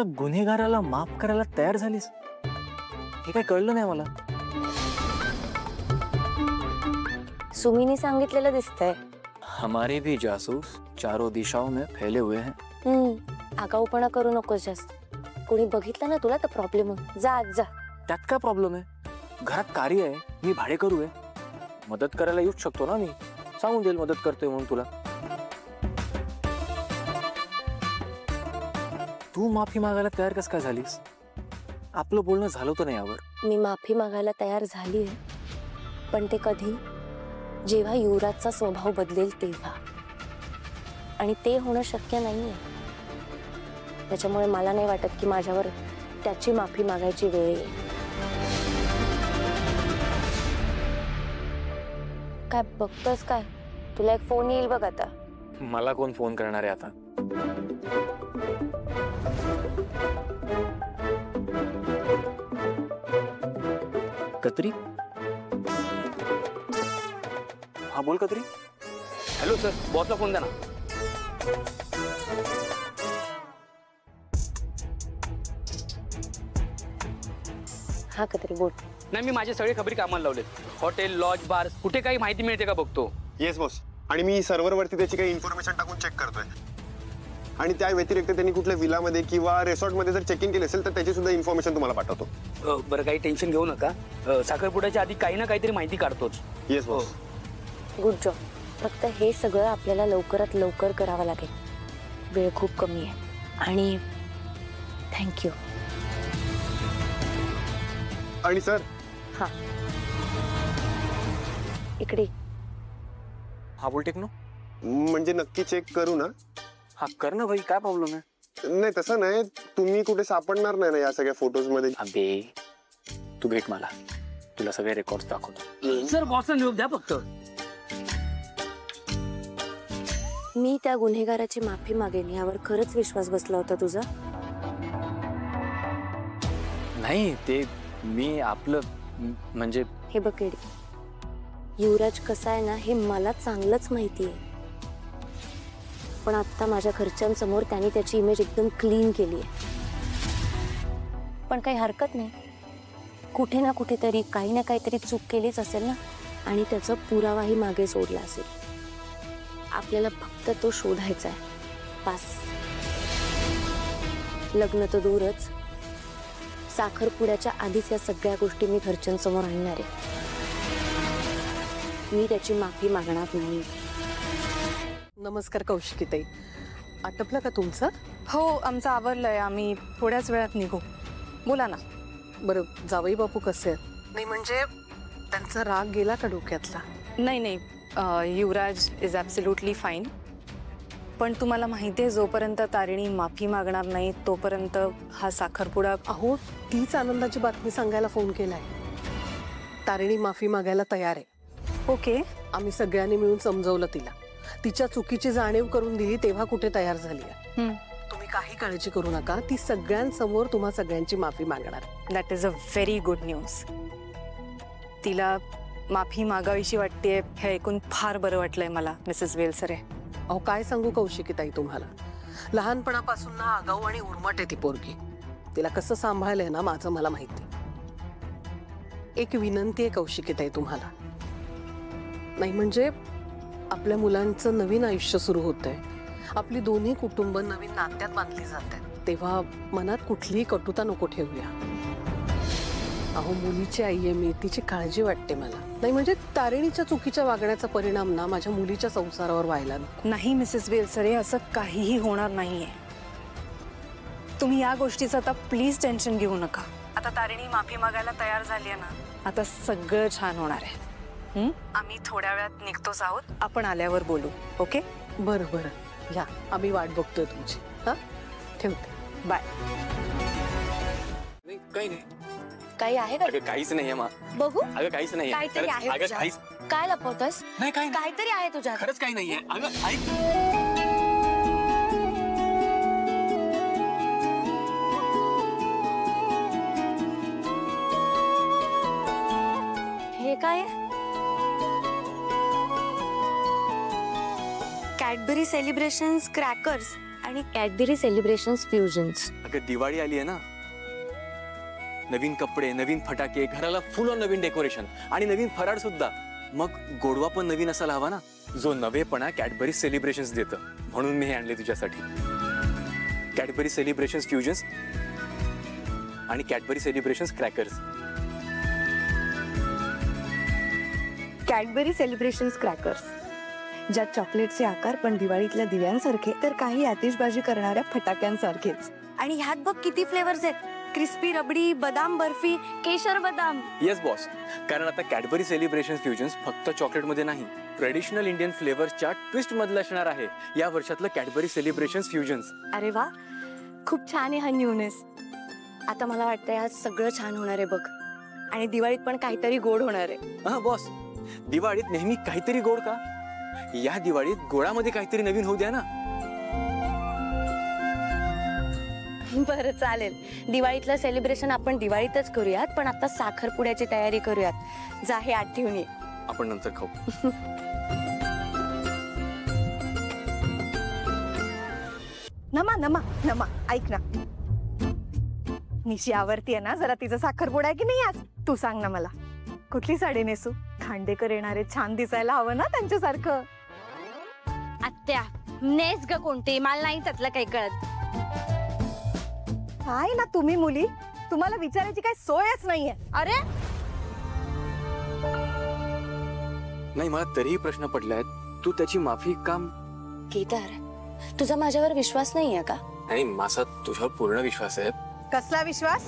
त्या गुन्हेगाराला माफ करायला तयार झालीस? हे काय कळलं नाही मला. सुमीने सांगितलेलं दिसतंय. हमारे भी जासूस चारों दिशाओं में फैले हुए हैं. आगाऊपणा करू नकोस जास्त. कोणी बघितलं ना तुला तर प्रॉब्लेम होईल. जा आज जा. त्यात काय प्रॉब्लेम आहे? घरात कार्य आहे, मी भाडेकरू आहे, मदत करायला येऊच शकतो ना. मी सांगून देईल मदत करतोय म्हणून तुला. तू माफी मागायला तयार कस काय झालीस? आपलं बोलणं झालं होतं ना यावर. मी माफी मागायला तयार झालीये, पण ते कधी, जेव्हा युवराजचा स्वभाव बदलेल तेव्हा. आणि ते होणं शक्य नाहीये. त्याच्यामुळे मला नाही वाटत की माझ्यावर त्याची माफी मागायची वेळ येईल. काय बघतोस काय? तुला एक फोन येईल बघ आता. मला कोण फोन करणार आहे आता? कत्री? हा बोल कत्री. हॅलो सर, बॉसला फोन द्या ना. हा कत्री बोल. नाही, मी माझे सगळे खबरी कामाला लावलेत. हॉटेल, लॉज, बार, कुठे काही माहिती मिळते का बघतो. Yes boss. आणि मी सर्व्हरवरती त्याची काही इन्फॉर्मेशन टाकून चेक करतोय. आणि त्या व्यतिरिक्त त्यांनी कुठल्या विलामध्ये किंवा रिसॉर्टमध्ये जर चेक इन केले असेल तर त्याची सुद्धा इन्फॉर्मेशन तुम्हाला पाठवतो. बरं, काही टेन्शन घेऊ नका. साखरपुड्याच्या आधी काही ना काहीतरी माहिती काढतोच. Yes boss. Good job. फक्त हे सगळं आपल्याला लवकरात लवकर करावं लागेल. वेळ खूप कमी आहे. आणि थँक्यू. आणि सर. हा इकडे. हा बोल टेक्नो. म्हणजे नक्की चेक करू ना? हा कर ना भाई, काय प्रॉब्लेम आहे? नाही तसं नाही, तुम्ही कुठे सापडणार नाही ना या सगळ्या फोटोज मध्ये. अबे तू भेट मला, तुला सगळे रेकॉर्ड्स दाखवतो. सर, बॉसला निरोप द्या फक्त. मी त्या गुन्हेगाराची माफी मागेन यावर खरंच विश्वास बसला होता तुझा? नाही, ते मी आपलं म्हणजे. हे बघ केडी, युवराज कसा आहे ना हे मला चांगलंच माहिती आहे. पण आता माझ्या घरच्यांसमोर त्याने त्याची इमेज एकदम क्लीन केली आहे. पण काही हरकत नाही. कुठे ना कुठेतरी काही ना काहीतरी चूक केलीच असेल ना, आणि त्याचा पुरावाही मागे सोडला असेल. आपल्याला फक्त तो शोधायचा आहे. पास. लग्न तर दूरच, साखरपुड्याच्या आधीच या सगळ्या गोष्टी मी घरच्यांसमोर आणणार आहे. मी त्याची माफी मागणार नाही. नमस्कार कौशिकीताई. आटपलं का तुमचं? हो, आमचं आवरलंय. आम्ही थोड्याच वेळात निघू. बोला ना. बरं, जावई बापू कसे आहेत? नाही म्हणजे त्यांचा राग गेला का डोक्यातला? नाही नाही, युवराज इज ॲब्सोल्युटली फाईन. पण तुम्हाला माहिती आहे, जोपर्यंत तारिणी माफी मागणार नाही तोपर्यंत हा साखरपुडा. अहो, तीच आनंदाची बातमी सांगायला फोन केलाय. तारिणी माफी मागायला तयार आहे. ओके. आम्ही सगळ्यांनी मिळून समजवलं तिला. तिच्या चुकीची जाणीव करून दिली तेव्हा कुठे तयार झाली आहे. तुम्ही काही काळजी करू नका. ती सगळ्यांसमोर तुम्हा सगळ्यांची माफी मागणार. That is a very good news. तिला माफी मागावीशी वाटते हे ऐकून फार बरं वाटलंय मला मिसेस वेलसरे. अहो, काय सांगू कौशिकीताई तुम्हाला, लहानपणापासून ना आगाऊ आणि उर्मट आहे ती पोरगी. तिला कसं सांभाळलंय ना माझं मला माहिती. एक विनंती आहे कौशिकीताई तुम्हाला. नाही म्हणजे आपल्या मुलांचं नवीन आयुष्य सुरू होतंय. आपली दोन्ही कुटुंब नवीन नात्यात बांधली जात आहेत. तेव्हा मनात कुठलीही कटुता नको ठेवूया. अहो, मुलीची आई आहे मी, तिची काळजी वाटते मला. नाही म्हणजे तारिणीच्या चुकीच्या वागण्याचा परिणाम ना माझ्या मुलीच्या संसारावर व्हायला नको. नाही मिसेस वेलसरे, असं काहीही होणार नाहीये. तुम्ही या गोष्टीचं आता प्लीज टेन्शन घेऊ नका. आता तारिणी माफी मागायला तयार झाली आहे ना, आता सगळं छान होणार आहे. आम्ही थोड्या वेळात निघतोच आहोत. आपण आल्यावर बोलू. ओके? बरं बरं, या. आम्ही वाट बघतोय तुमची. हा, ठेवते. बाय. काही नाही. काही आहे का? काहीच नाहीये मा. बघू. अगं काहीच नाहीये. काहीतरी आहे. काय लपवतोस? नाही, काही काहीतरी आहे तुझ्या. खरंच काही नाहीये. अगं ऐक. हे काय? कॅडबरी सेलिब्रेशन्स क्रॅकर्स आणि कॅडबरी सेलिब्रेशन्स फ्युजन्स. अगं दिवाळी आली आहे ना, नवीन कपडे, नवीन फटाके, घराला फुल ऑन नवीन डेकोरेशन आणि नवीन फराळ सुद्धा. मग गोडवा पण नवीन असायला हवा ना, जो नवेपणा कॅडबरी सेलिब्रेशन्स देतं. म्हणून मी हे आणले तुझ्यासाठी. कॅडबरी सेलिब्रेशन्स फ्युजन्स आणि Cadbury celebrations crackers. Cadbury celebrations crackers, ज्यात चॉकलेटचे आकार पण दिवाळीतल्या दिव्यांसारखे, तर काही आतिषबाजी करणाऱ्या फटाक्यांसारखेच. आणि ह्यात बघ किती फ्लेवर्स आहेत. क्रिस्पी रबडी, बदाम बर्फी, केशर बदाम. येस बॉस, कारण आता कॅडबरी सेलिब्रेशन्स फ्युजन्स फक्त चॉकलेटमध्ये नाही, ट्रेडिशनल इंडियन फ्लेवर्सच्या ट्विस्ट मधलं असणार आहे या वर्षातलं कॅडबरी सेलिब्रेशन्स फ्युजन्स. अरे वा, खूप छान आहे हा न्यूनेस. आता मला वाटतंय आज सगळं छान होणार आहे बघ. आणि दिवाळीत पण काहीतरी गोड होणार आहे. हा बॉस, दिवाळीत नेहमी काहीतरी गोड का? या दिवाळीत गोडामध्ये काहीतरी नवीन होऊ द्या ना. बरं चालेल, दिवाळीतलं सेलिब्रेशन आपण दिवाळीतच करूयात, पण आता साखरपुड्याची तयारी करूयात. जा हे आठवून ये. आपण नंतर खाऊ. नमा नमा नमा, ऐक ना, निशी आवडतीये ना जरा, तिचा साखरपुडा आहे की नाही आज? तू सांग ना मला, कुठली साडी नेसू? खांडेकर येणारे, छान दिसायला हवं ना त्यांच्यासारखं. आत्या नेस ग कोणती, मला नाही त्यातलं काही कळत. काय ना तुम्ही मुली, तुम्हाला विचारायची काही सोयच नाहीये. अरे नाही, मला तरीही प्रश्न पडलाय, तू त्याची माफी काम? केदार, तुझा माझ्यावर विश्वास नाहीये का? नाही, माझा तुझ्यावर पूर्ण विश्वास आहे. कसला विश्वास?